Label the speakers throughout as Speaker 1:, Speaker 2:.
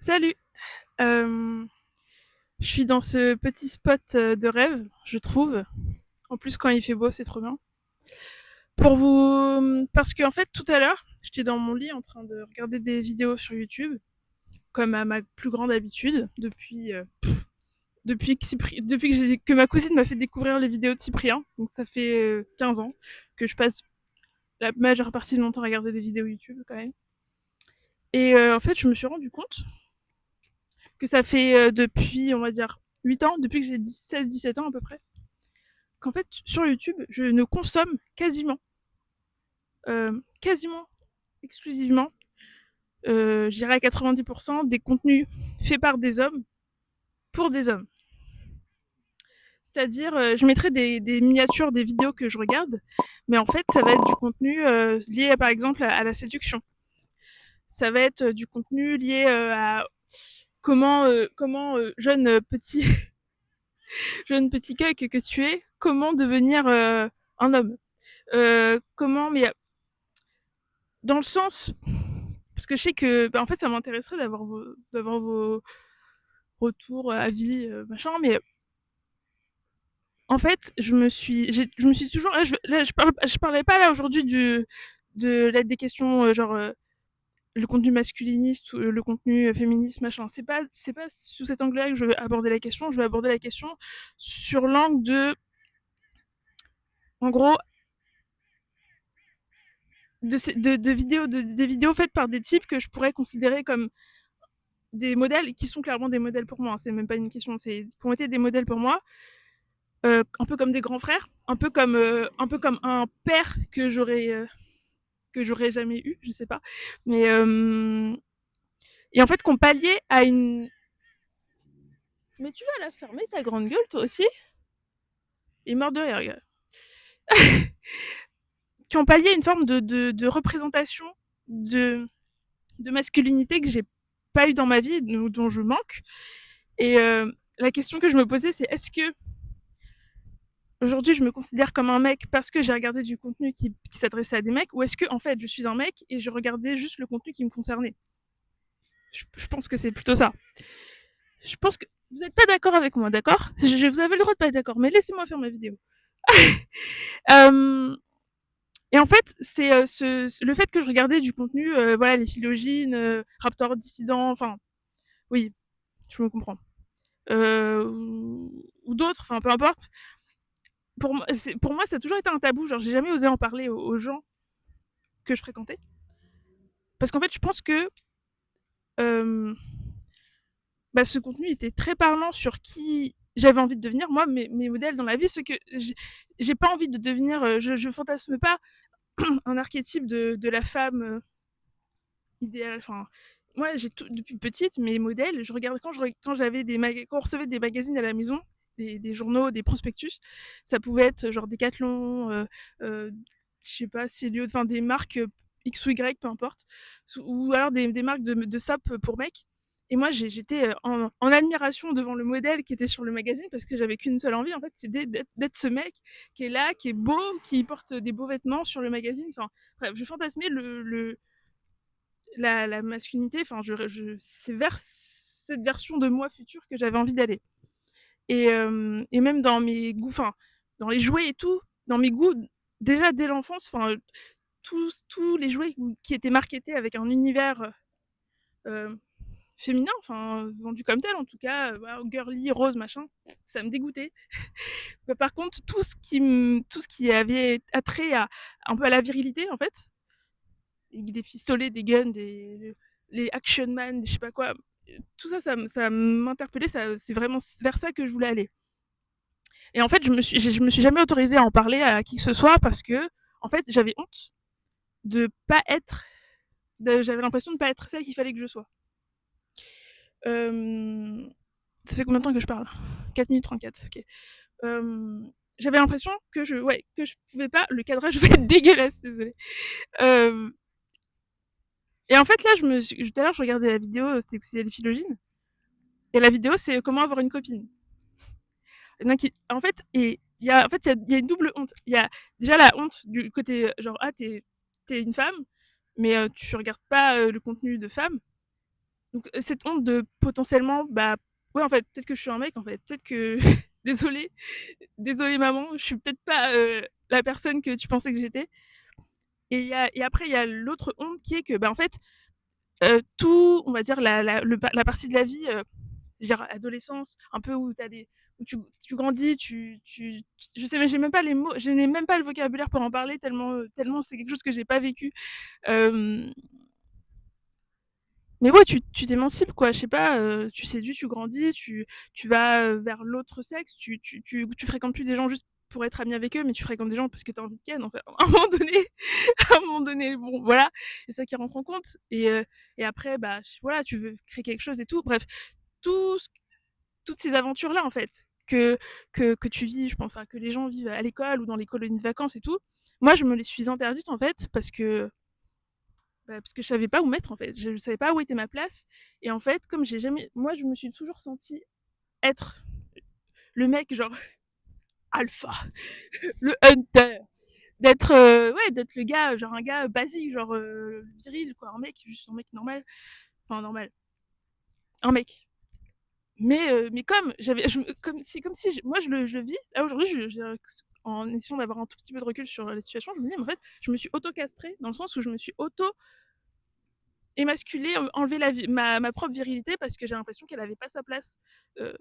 Speaker 1: Salut. Euh, je suis dans ce petit spot de rêve, je trouve. En plus, quand il fait beau, c'est trop bien. Parce qu'en fait, tout à l'heure, j'étais dans mon lit en train de regarder des vidéos sur YouTube, comme à ma plus grande habitude, depuis que ma cousine m'a fait découvrir les vidéos de Cyprien. Donc ça fait 15 ans que je passe la majeure partie de mon temps à regarder des vidéos YouTube quand même. Et en fait, je me suis rendu compte que ça fait depuis, on va dire, 8 ans, depuis que j'ai 16-17 ans à peu près, qu'en fait, sur YouTube, je ne consomme quasiment exclusivement, je dirais à 90%, des contenus faits par des hommes pour des hommes. C'est-à-dire, je mettrai des miniatures des vidéos que je regarde, mais en fait, ça va être du contenu lié, par exemple, à la séduction. Ça va être du contenu lié à comment jeune petit cueil que tu es, comment devenir un homme. Comment, mais dans le sens, parce que je sais que, en fait, ça m'intéresserait d'avoir vos retours, avis, machin, mais en fait, je me suis toujours, je parlais pas là aujourd'hui de l'aide des questions, genre, le contenu masculiniste ou le contenu féministe, machin. C'est pas sous cet angle-là que je veux aborder la question. Je veux aborder la question sur l'angle en gros, des vidéos faites par des types que je pourrais considérer comme des modèles qui sont clairement des modèles pour moi. C'est même pas une question, c'est qui ont été des modèles pour moi, un peu comme des grands frères, un peu comme un père que j'aurais jamais eu, je sais pas. Mais et en fait qu'on palliait à une. Mais tu vas la fermer ta grande gueule toi aussi. Il est mort de rire, gars. Qui ont pallié à une forme de représentation de, de masculinité que j'ai pas eu dans ma vie, dont je manque. Et la question que je me posais, c'est est-ce que aujourd'hui je me considère comme un mec parce que j'ai regardé du contenu qui s'adressait à des mecs, ou est-ce que en fait je suis un mec et je regardais juste le contenu qui me concernait. Je pense que c'est plutôt ça. Je pense que vous n'êtes pas d'accord avec moi, d'accord. Vous avez le droit de pas être d'accord, mais laissez-moi faire ma vidéo. Euh, et en fait, c'est le fait que je regardais du contenu, voilà, les philogènes, Raptor dissident, enfin, oui, je me comprends. Ou d'autres, enfin, peu importe. Pour moi, ça a toujours été un tabou. Genre, j'ai jamais osé en parler aux gens que je fréquentais. Parce qu'en fait, je pense que euh, ce contenu était très parlant sur qui j'avais envie de devenir. Moi, mes modèles dans la vie, ce que j'ai pas envie de devenir, je fantasme pas un archétype de la femme idéale. Enfin, moi, depuis petite, mes modèles, je regardais quand j'avais quand on recevait des magazines à la maison, des journaux, des prospectus, ça pouvait être genre Decathlon, je sais pas, Célio, enfin des marques X ou Y, peu importe, ou alors des marques de sap pour mecs. Et moi, j'étais en admiration devant le modèle qui était sur le magazine parce que j'avais qu'une seule envie, en fait, c'est d'être ce mec qui est là, qui est beau, qui porte des beaux vêtements sur le magazine. Enfin, bref, je fantasmais la masculinité. Enfin, c'est vers cette version de moi future que j'avais envie d'aller. Et même dans mes goûts, enfin, dans les jouets et tout, dans mes goûts, déjà dès l'enfance, enfin, tous les jouets qui étaient marketés avec un univers euh, féminin, enfin, vendu comme tel en tout cas, girly, rose, machin, ça me dégoûtait. Mais par contre, tout ce qui avait attrait un peu à la virilité, en fait, des pistolets, des guns, les action man, je sais pas quoi, tout ça, ça m'interpellait, c'est vraiment vers ça que je voulais aller. Et en fait, je me suis jamais autorisée à en parler à qui que ce soit parce que, en fait, j'avais honte de pas être, j'avais l'impression de pas être celle qu'il fallait que je sois. Euh, ça fait combien de temps que je parle? 4 minutes 34, ok. Euh, j'avais l'impression que je pouvais pas, le cadrage va être dégueulasse, désolé. Euh, et en fait, là, tout à l'heure, je regardais la vidéo, c'était les philogènes. Et la vidéo, c'est comment avoir une copine. En fait, il y a une double honte. Il y a déjà la honte du côté, genre, ah, t'es une femme, mais tu regardes pas le contenu de femme. Donc cette honte de potentiellement, bah ouais, en fait, peut-être que je suis un mec, en fait, peut-être que désolée, désolée maman, je suis peut-être pas la personne que tu pensais que j'étais. Et après, il y a l'autre honte qui est que, bah en fait, tout, on va dire, la partie de la vie, genre adolescence, un peu où, où tu grandis, je sais, mais j'ai même pas les mots, je n'ai même pas le vocabulaire pour en parler, tellement c'est quelque chose que j'ai pas vécu. Euh, mais ouais, tu t'émancipes, quoi. Je sais pas, tu séduis, tu grandis, tu vas vers l'autre sexe, tu fréquentes plus des gens juste pour être ami avec eux, mais tu fréquentes des gens parce que tu as envie de ken, en fait. À un moment donné, à un moment donné, bon, voilà, c'est ça qui rentre en compte. Et après, bah, voilà, tu veux créer quelque chose et tout. Bref, tout, toutes ces aventures-là, en fait, que tu vis, je pense, enfin, que les gens vivent à l'école ou dans les colonies de vacances et tout. Moi, je me les suis interdites, en fait, parce que je savais pas où mettre, en fait. Je savais pas où était ma place. Et en fait, comme j'ai jamais. Moi, je me suis toujours sentie être le mec, genre, alpha, le hunter. D'être le gars, genre un gars basique, genre viril, quoi. Un mec, juste un mec normal. Enfin, normal. Un mec. Mais comme j'avais. Comme si moi, je le vis. Là, aujourd'hui, en essayant d'avoir un tout petit peu de recul sur la situation, je me dis, mais en fait, je me suis auto-castrée, dans le sens où je me suis émasculée, enlever ma propre virilité parce que j'ai l'impression qu'elle avait pas sa place euh,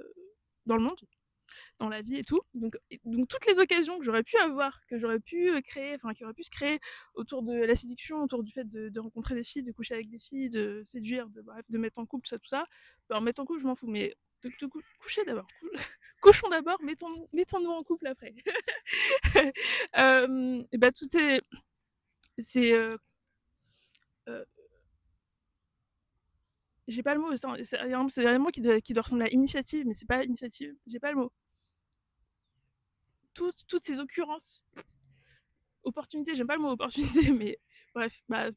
Speaker 1: dans le monde, dans la vie et tout. Donc toutes les occasions que j'aurais pu avoir, que j'aurais pu créer, enfin qui auraient pu se créer autour de la séduction, autour du fait de rencontrer des filles, de coucher avec des filles, de séduire, bref, de mettre en couple, tout ça. En mettre en couple, je m'en fous, mais de coucher d'abord. Couchons d'abord, mettons-nous en couple après. Et bah tout c'est euh, j'ai pas le mot. C'est un mot qui doit ressembler à initiative, mais c'est pas initiative. J'ai pas le mot. Toutes ces occurrences, opportunités, j'aime pas le mot opportunité, mais bref, bah,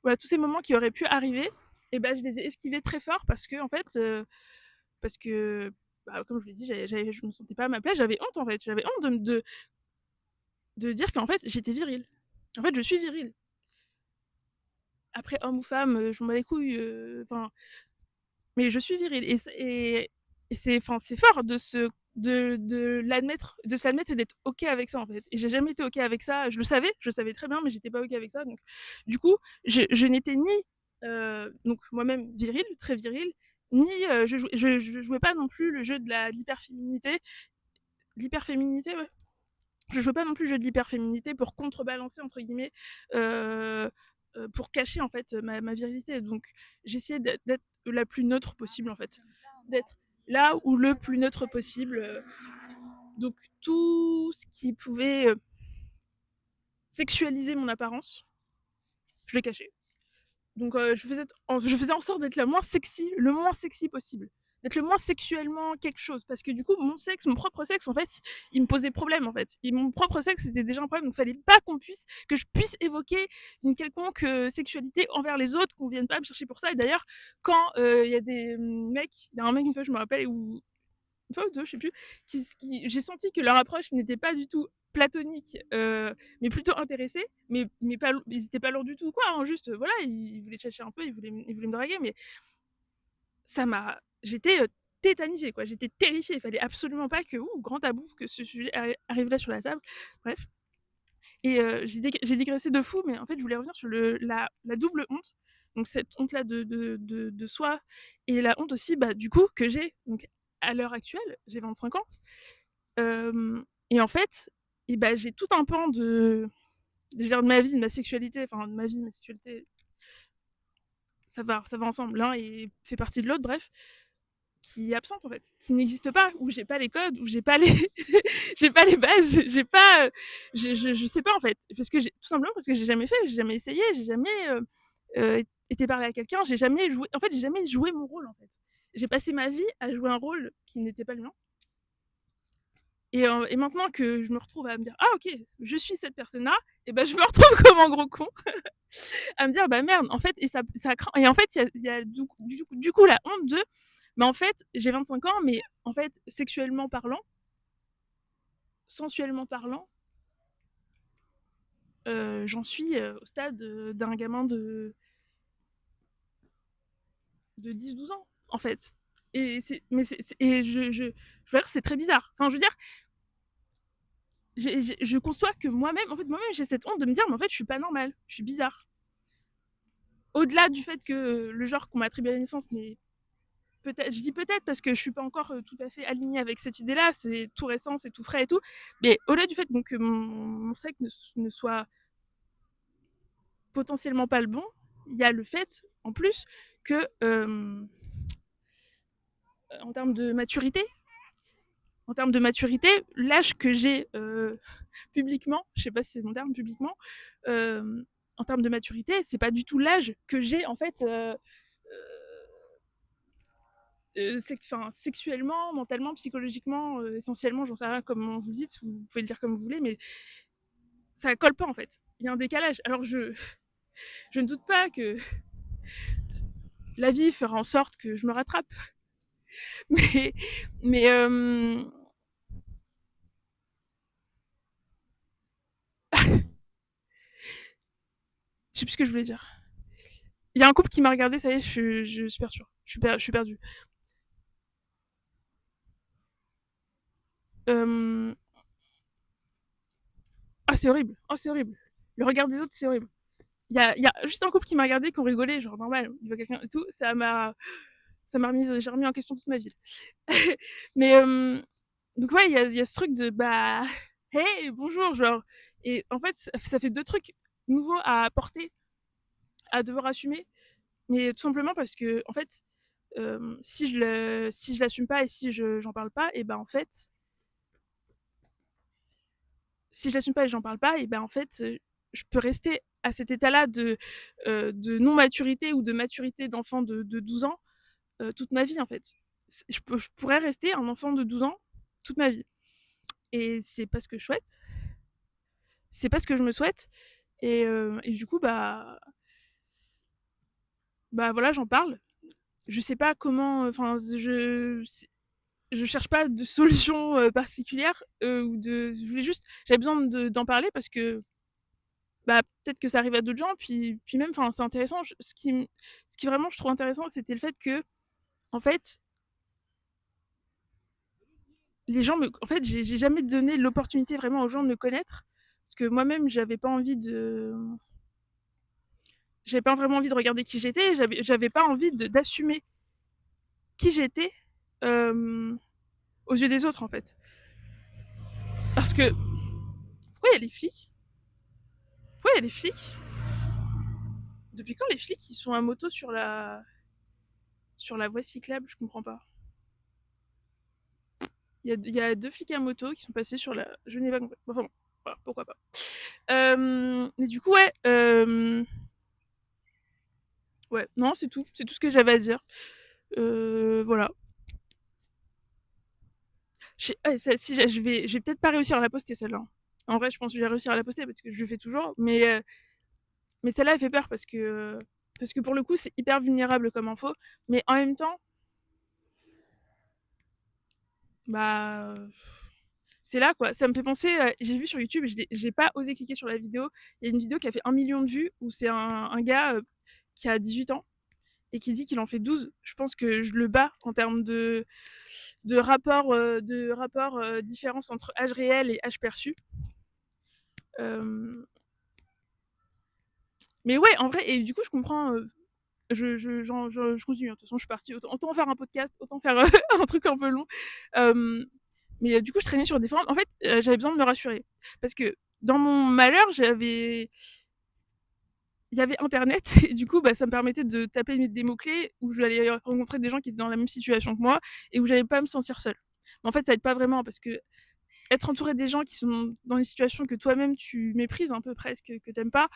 Speaker 1: voilà, tous ces moments qui auraient pu arriver, et bah, je les ai esquivés très fort parce que, en fait, parce que, bah, comme je l'ai dit, je me sentais pas à ma place, j'avais honte, en fait. J'avais honte de dire qu'en fait, j'étais virile. En fait, je suis virile. Après, homme ou femme, je m'en bats les couilles. Enfin, mais je suis viril. Et c'est fort de l'admettre, de se l'admettre et d'être ok avec ça, en fait. Et j'ai jamais été ok avec ça. Je le savais très bien, mais j'étais pas ok avec ça. Donc, du coup, je n'étais ni donc moi-même viril, très viril, ni je jouais pas non plus le jeu de l'hyperféminité. L'hyperféminité, ouais. Je jouais pas non plus le jeu de l'hyperféminité pour contrebalancer, entre guillemets, pour cacher, en fait, ma virilité. Donc j'essayais d'être la plus neutre possible, en fait, d'être là où le plus neutre possible. Donc tout ce qui pouvait sexualiser mon apparence, je le cachais. Donc je faisais en sorte d'être le moins sexy possible. D'être le moins sexuellement quelque chose. Parce que du coup, mon propre sexe, en fait, il me posait problème, en fait. Et mon propre sexe, c'était déjà un problème. Donc il fallait pas que je puisse évoquer une quelconque sexualité envers les autres, qu'on vienne pas me chercher pour ça. Et d'ailleurs, quand il y a des mecs, il y a un mec une fois, je me rappelle, où une fois ou deux, je sais plus, j'ai senti que leur approche n'était pas du tout platonique, mais plutôt intéressée, mais pas, ils étaient pas lourds du tout, quoi, hein, juste, voilà, ils voulaient chercher un peu, ils voulaient me draguer, mais j'étais tétanisée, quoi, j'étais terrifiée, il fallait absolument pas que, grand tabou, que ce sujet arrive là sur la table, bref. Et j'ai digressé de fou, mais en fait, je voulais revenir sur la double honte, donc cette honte-là de soi, et la honte aussi, bah, du coup, que j'ai, donc à l'heure actuelle, j'ai 25 ans. Et en fait, et bah, j'ai tout un pan de ma vie, de ma sexualité, enfin de ma vie, de ma sexualité, ça va ensemble. L'un fait partie de l'autre, bref, qui est absente, en fait, qui n'existe pas, où j'ai pas les codes, où j'ai pas les, j'ai pas les bases, j'ai pas, je sais pas, en fait, tout simplement parce que j'ai jamais fait, j'ai jamais essayé, j'ai jamais été parler à quelqu'un, j'ai jamais joué, en fait, j'ai jamais joué mon rôle, en fait. J'ai passé ma vie à jouer un rôle qui n'était pas le mien. Et maintenant que je me retrouve à me dire, ah ok, je suis cette personne-là, et ben je me retrouve comme un gros con à me dire, bah merde, en fait, ça craint. Et en fait, il y a du coup la honte de, mais en fait, j'ai 25 ans, mais en fait, sexuellement parlant, sensuellement parlant, j'en suis au stade d'un gamin de de 10-12 ans, en fait. Et je veux dire, c'est très bizarre. Enfin, je veux dire, je conçois que moi-même, en fait, moi-même, j'ai cette honte de me dire, mais en fait, je suis pas normale, je suis bizarre. Au-delà du fait que le genre qu'on m'a attribué à la naissance n'est peut-être, je dis peut-être parce que je suis pas encore tout à fait alignée avec cette idée-là, c'est tout récent, c'est tout frais et tout, mais au-delà du fait donc, que mon sexe ne soit potentiellement pas le bon, il y a le fait, en plus, que en termes de maturité, l'âge que j'ai publiquement, je sais pas si c'est mon terme, publiquement, en termes de maturité, c'est pas du tout l'âge que j'ai en fait sexuellement, mentalement, psychologiquement, essentiellement, j'en sais rien comment vous le dites, vous pouvez le dire comme vous voulez, mais ça colle pas en fait. Il y a un décalage. Alors je ne doute pas que la vie fera en sorte que je me rattrape, mais mais je sais plus ce que je voulais dire. Il y a un couple qui m'a regardé, ça y est, je suis perdue. Je suis perdue. Euh... Ah, c'est horrible. Oh, c'est horrible. Le regard des autres, c'est horrible. Il y a juste un couple qui m'a regardé, qui ont rigolé, genre normal, il voit quelqu'un et tout. Ça m'a remis, j'ai remis en question toute ma vie. Mais donc ouais, il y a ce truc de bah, hey, bonjour, genre. Et en fait, ça fait deux trucs nouveaux à apporter, à devoir assumer. Mais tout simplement parce que, en fait, si je l'assume pas et si j'en parle pas, et ben en fait, si je l'assume pas et j'en parle pas, et ben en fait, je peux rester à cet état-là de non-maturité ou de maturité d'enfant de 12 ans toute ma vie en fait. Je pourrais rester un enfant de 12 ans toute ma vie. Et c'est pas ce que je souhaite. C'est pas ce que je me souhaite. Et du coup, bah voilà, j'en parle. Je sais pas comment. Enfin, je cherche pas de solution particulière ou de. Je voulais juste. J'avais besoin d'en parler parce que bah peut-être que ça arrive à d'autres gens. Puis même, enfin, c'est intéressant. Ce qui vraiment je trouve intéressant, c'était le fait que en fait les gens me. En fait, j'ai jamais donné l'opportunité vraiment aux gens de me connaître parce que moi-même j'avais pas vraiment envie de regarder qui j'étais, j'avais pas envie d'assumer qui j'étais euh, aux yeux des autres en fait. Parce que pourquoi il y a les flics? Pourquoi il y a les flics? Depuis quand les flics ils sont à moto sur la voie cyclable? Je comprends pas. Il y a deux flics à moto qui sont passés sur la. Je n'ai pas compris. Enfin bon, voilà, pourquoi pas. Mais du coup ouais. Ouais, non, c'est tout ce que j'avais à dire. Voilà. Si je vais peut-être pas réussir à la poster celle-là. En vrai, je pense que je vais réussir à la poster parce que je le fais toujours, mais celle-là elle fait peur parce que pour le coup c'est hyper vulnérable comme info, mais en même temps, bah c'est là quoi. Ça me fait penser, j'ai vu sur YouTube, j'ai pas osé cliquer sur la vidéo. Il y a une vidéo qui a fait 1 million de vues où c'est un gars qui a 18 ans et qui dit qu'il en fait 12. Je pense que je le bats en termes de rapport différence entre âge réel et âge perçu. Euh, Mais ouais, en vrai, et du coup, je comprends. Je continue. De toute façon, je suis partie. Autant faire un podcast, autant faire un truc un peu long. Euh, mais du coup, je traînais sur des forums. En fait, j'avais besoin de me rassurer. Parce que dans mon malheur, il y avait Internet. Et du coup, bah, ça me permettait de taper des mots-clés où j'allais rencontrer des gens qui étaient dans la même situation que moi et où j'allais pas me sentir seule. Mais en fait, ça aide pas vraiment parce que être entouré des gens qui sont dans une situation que toi-même tu méprises un peu presque, que t'aimes pas,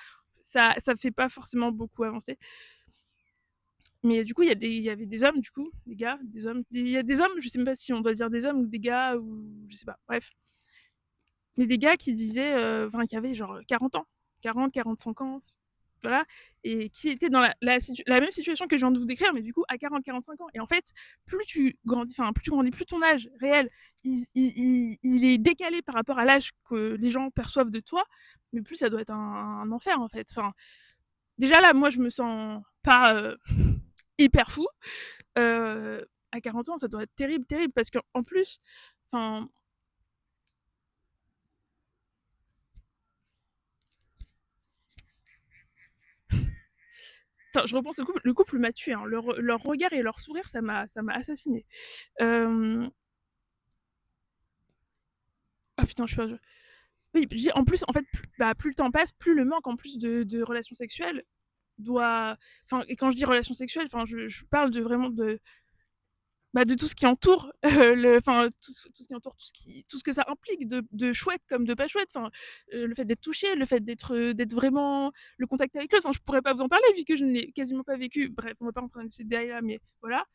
Speaker 1: ça fait pas forcément beaucoup avancer. Mais du coup, il y avait des hommes, du coup, des gars, des hommes. Il y a des hommes, je sais même pas si on doit dire des hommes ou des gars, ou je sais pas, bref. Mais des gars qui disaient, enfin, qui avaient genre 40 ans, 40, 45 ans, voilà, et qui étaient dans la même situation que je viens de vous décrire, mais du coup à 40, 45 ans. Et en fait, plus tu grandis, plus ton âge réel, il est décalé par rapport à l'âge que les gens perçoivent de toi, mais plus ça doit être un enfer en fait. Enfin, déjà là, moi je me sens pas hyper fou. À 40 ans, ça doit être terrible, terrible, parce qu'en plus, enfin, je repense au couple, le couple m'a tué, hein. Leur regard et leur sourire, ça m'a assassiné. Ah putain, je suis pas. Oui, en plus, en fait, plus le temps passe, plus le manque en plus de relations sexuelles doit. Enfin, et quand je dis relations sexuelles, enfin, je parle de vraiment de tout ce qui entoure tout ce qui entoure tout ce que ça implique de chouette comme de pas chouette, le fait d'être touché, le fait d'être vraiment le contact avec l'autre, je pourrais pas vous en parler vu que je ne l'ai quasiment pas vécu. Bref, on va pas rentrer dans ces détails là, mais voilà.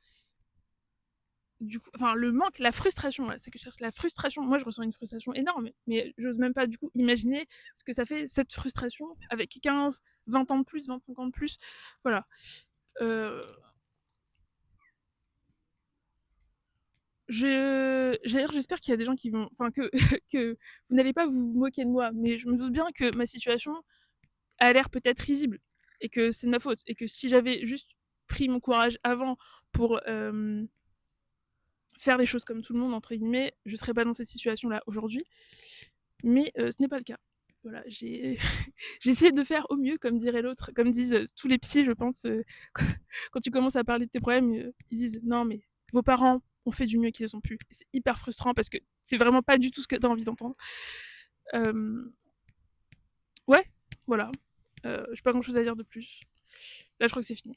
Speaker 1: Du coup, le manque, la frustration, voilà, c'est que je cherche la frustration. Moi, je ressens une frustration énorme, mais j'ose même pas du coup imaginer ce que ça fait, cette frustration avec 15, 20 ans de plus, 25 ans de plus. Voilà. J'espère qu'il y a des gens qui vont, que vous n'allez pas vous moquer de moi, mais je me doute bien que ma situation a l'air peut-être risible et que c'est de ma faute, et que si j'avais juste pris mon courage avant pour faire les choses comme tout le monde, entre guillemets, je serais pas dans cette situation-là aujourd'hui. Mais ce n'est pas le cas. Voilà, j'ai essayé de faire au mieux, comme dirait l'autre, comme disent tous les psys, je pense, quand tu commences à parler de tes problèmes, ils disent non, mais vos parents ont fait du mieux qu'ils ont pu. Et c'est hyper frustrant parce que c'est vraiment pas du tout ce que tu as envie d'entendre. Ouais, voilà. J'ai pas grand chose à dire de plus. Là, je crois que c'est fini.